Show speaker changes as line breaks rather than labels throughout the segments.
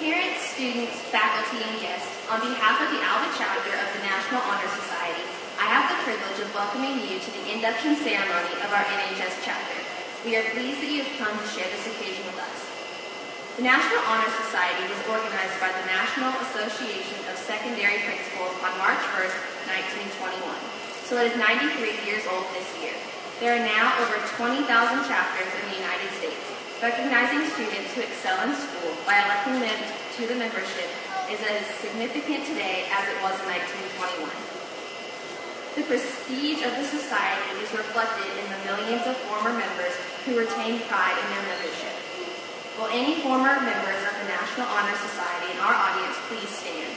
Parents, students, faculty, and guests, on behalf of the Alva chapter of the National Honor Society, I have the privilege of welcoming you to the induction ceremony of our NHS chapter. We are pleased that you have come to share this occasion with us. The National Honor Society was organized by the National Association of Secondary Principals on March 1st, 1921, so it is 93 years old this year. There are now over 20,000 chapters in the United States. Recognizing students who excel in school by electing them to the membership is as significant today as it was in 1921. The prestige of the society is reflected in the millions of former members who retain pride in their membership. Will any former members of the National Honor Society in our audience please stand?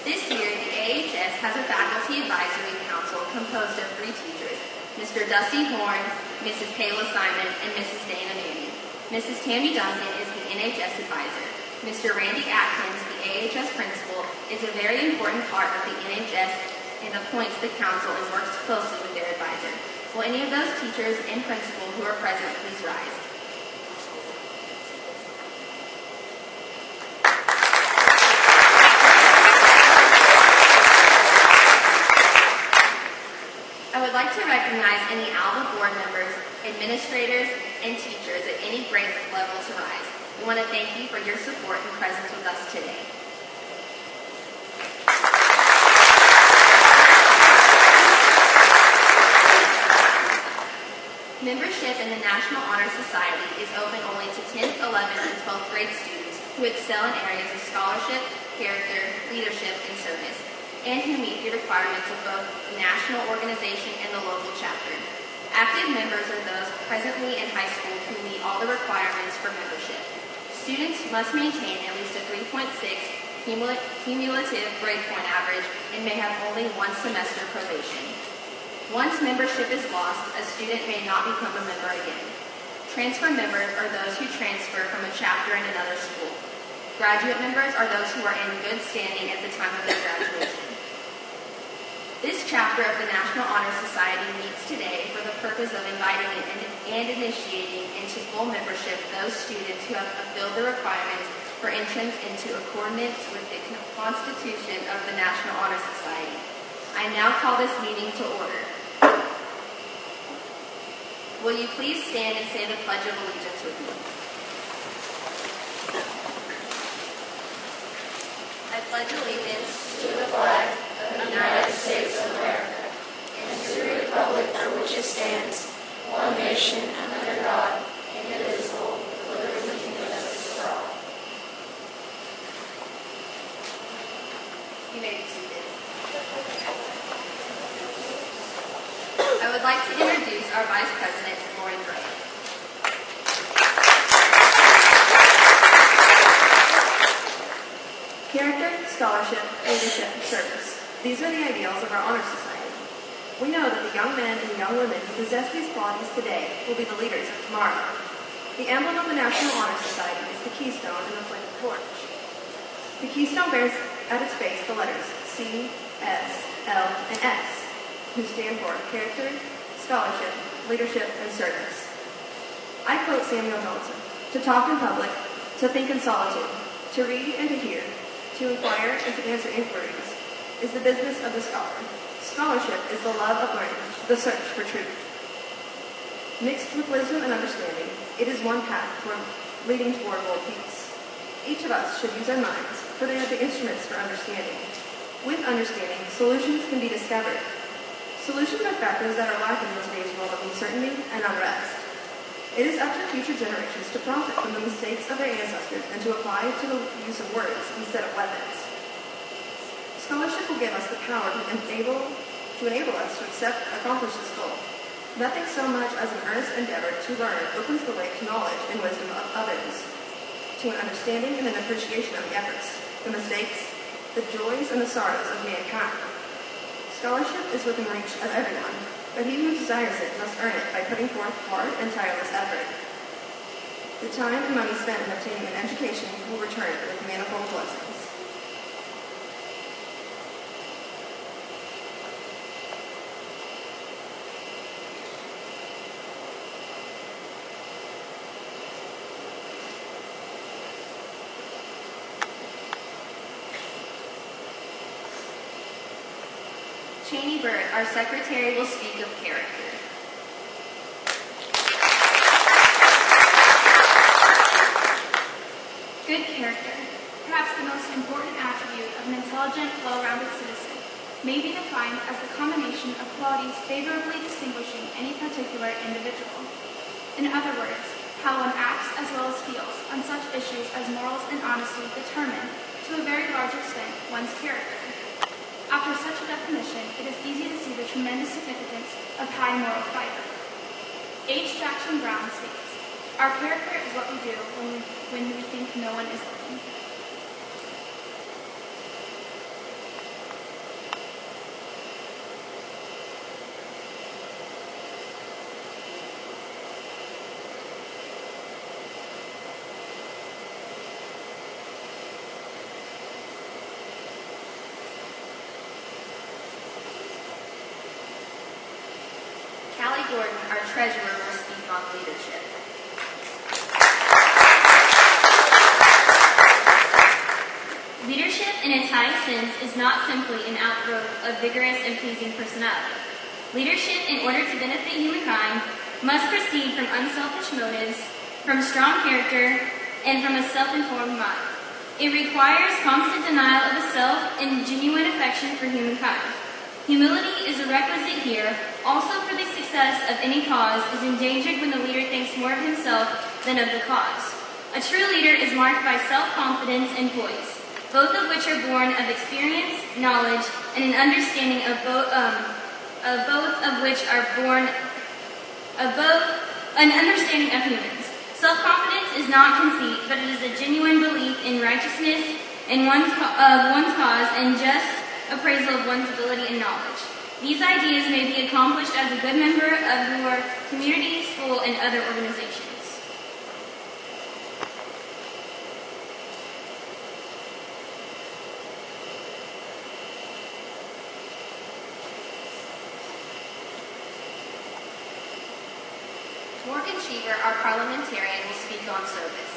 This year, the AHS has a faculty advisory council composed of 3 teachers, Mr. Dusty Horn, Mrs. Kayla Simon, and Mrs. Dana Manning. Mrs. Tammy Duncan is the NHS advisor. Mr. Randy Atkins, the AHS principal, is a very important part of the NHS and appoints the council and works closely with their advisor. Will any of those teachers and principal who are present please rise? I would like to recognize any Alva board members, administrators, and teachers at any grade level to rise. We want to thank you for your support and presence with us today. Membership in the National Honor Society is open only to 10th, 11th, and 12th grade students who excel in areas of scholarship, character, leadership, and service, and who meet the requirements of both the national organization and the local chapter. Active members are those presently in high school who meet all the requirements for membership. Students must maintain at least a 3.6 cumulative grade point average and may have only 1 semester probation. Once membership is lost, a student may not become a member again. Transfer members are those who transfer from a chapter in another school. Graduate members are those who are in good standing at the time of their graduation. This chapter of the National Honor Society meets today for the purpose of inviting and initiating into full membership those students who have fulfilled the requirements for entrance into accordance with the Constitution of the National Honor Society. I now call this meeting to order. Will you please stand and say the Pledge of Allegiance with me? I pledge allegiance
to the flag of the United States of America and to the republic for which it stands, one nation under God, indivisible, with liberty and justice for all.
You may be seated. I would like to introduce our Vice President, Lauren Gray. Character, scholarship, leadership, and service. These are the ideals of our honor society. We know that the young men and young women who possess these qualities today will be the leaders of tomorrow. The emblem of the National Honor Society is the keystone in the flaming torch. The keystone bears at its base the letters C, S, L, and S, who stand for character, scholarship, leadership, and service. I quote Samuel Johnson, "To talk in public, to think in solitude, to read and to hear, to inquire and to answer inquiries, is the business of the scholar. Scholarship is the love of learning, the search for truth. Mixed with wisdom and understanding, it is one path leading toward world peace. Each of us should use our minds, for they are the instruments for understanding. With understanding, solutions can be discovered. Solutions are factors that are lacking in today's world of uncertainty and unrest. It is up to future generations to profit from the mistakes of their ancestors and to apply to the use of words instead of weapons. Scholarship will give us the power to enable us to accomplish this goal. Nothing so much as an earnest endeavor to learn opens the way to knowledge and wisdom of others, to an understanding and an appreciation of the efforts, the mistakes, the joys, and the sorrows of mankind. Scholarship is within reach of everyone, but he who desires it must earn it by putting forth hard and tireless effort. The time and money spent in obtaining an education will return with manifold blessings." Cheney Bird, our secretary, will speak of character.
Good character, perhaps the most important attribute of an intelligent, well-rounded citizen, may be defined as the combination of qualities favorably distinguishing any particular individual. In other words, how one acts as well as feels on such issues as morals and honesty determine, to a very large extent, one's character. After such a definition, it is easy to see the tremendous significance of high moral fiber. H. Jackson Brown states, "Our character is what we do when we think no one is looking."
Callie Gordon, our treasurer, will speak on leadership.
Leadership in its highest sense is not simply an outgrowth of vigorous and pleasing personality. Leadership, in order to benefit humankind, must proceed from unselfish motives, from strong character, and from a self-informed mind. It requires constant denial of the self and genuine affection for humankind. Humility is a requisite here. Also, for the success of any cause is endangered when the leader thinks more of himself than of the cause. A true leader is marked by self-confidence and poise, both of which are born of experience, knowledge, and an understanding of both of which are born of an understanding of humans. Self-confidence is not conceit, but it is a genuine belief in righteousness in one's cause and just appraisal of one's ability and knowledge. These ideas may be accomplished as a good member of your community, school, and other organizations.
Morgan Cheever, our parliamentarian, will speak on service.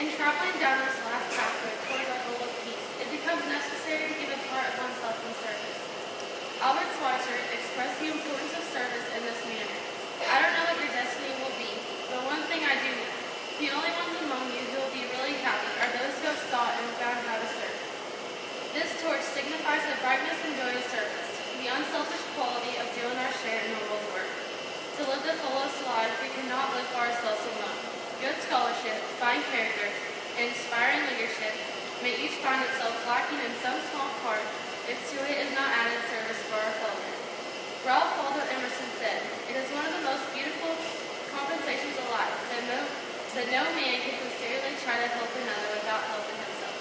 In traveling down this last pathway towards our goal of peace, it becomes necessary to give a part of oneself in service. Albert Schweitzer expressed the importance of service in this manner. I don't know what your destiny will be, but one thing I do know. The only ones among you who will be really happy are those who have sought and found how to serve. This torch signifies the brightness and joy of service, the unselfish quality of doing our share in the world's work. To live the fullest life, we cannot live for ourselves alone. Good scholarship, fine character, and inspiring leadership may each find itself lacking in some small part if to it is not added service for our fellow men. Ralph Waldo Emerson said, "It is one of the most beautiful compensations of life that no man can sincerely try to help another without helping himself."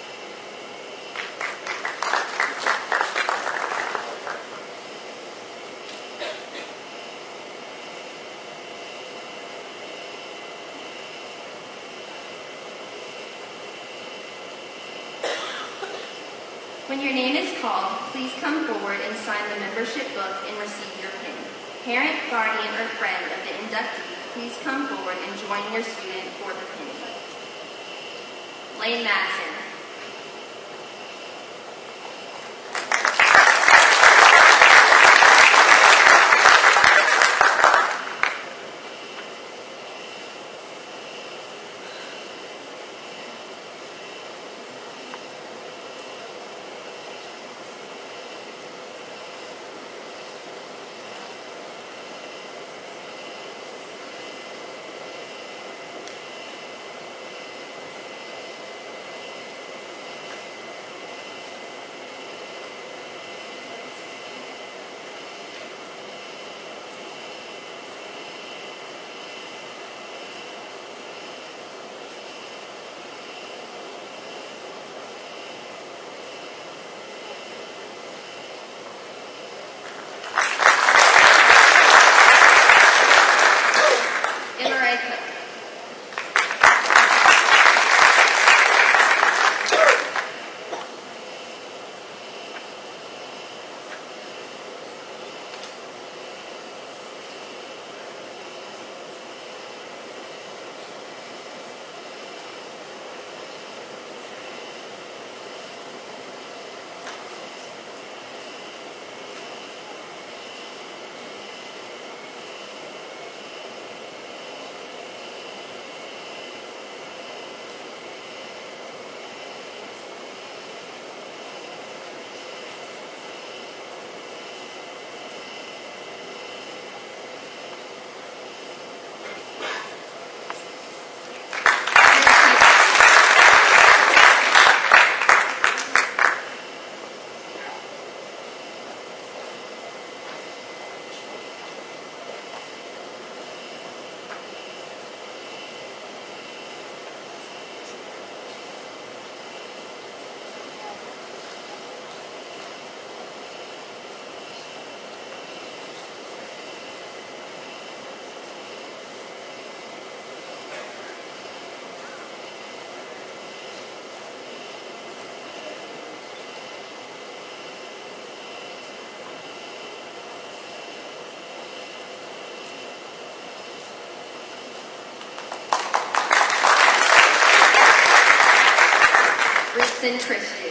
When your name is called, please come forward and sign the membership book and receive your pin. Parent, guardian, or friend of the inductee, please come forward and join your student for the pinning. Lane Madison. Jefferson Christian.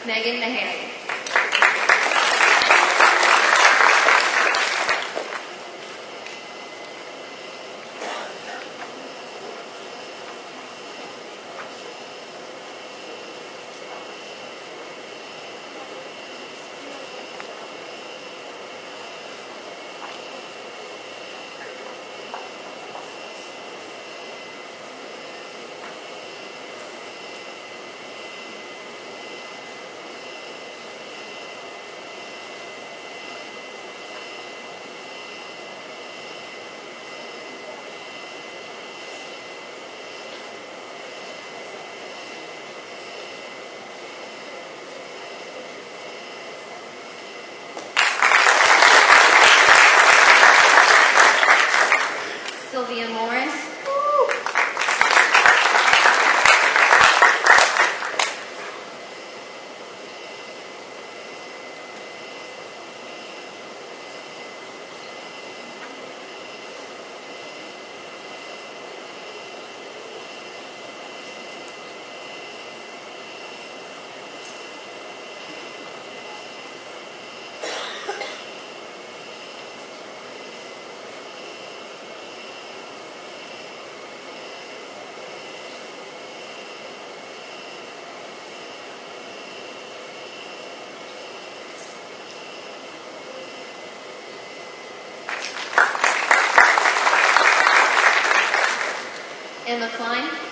Megan Mahary. Sylvia Morris. Emma Klein.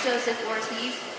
Joseph Ortiz.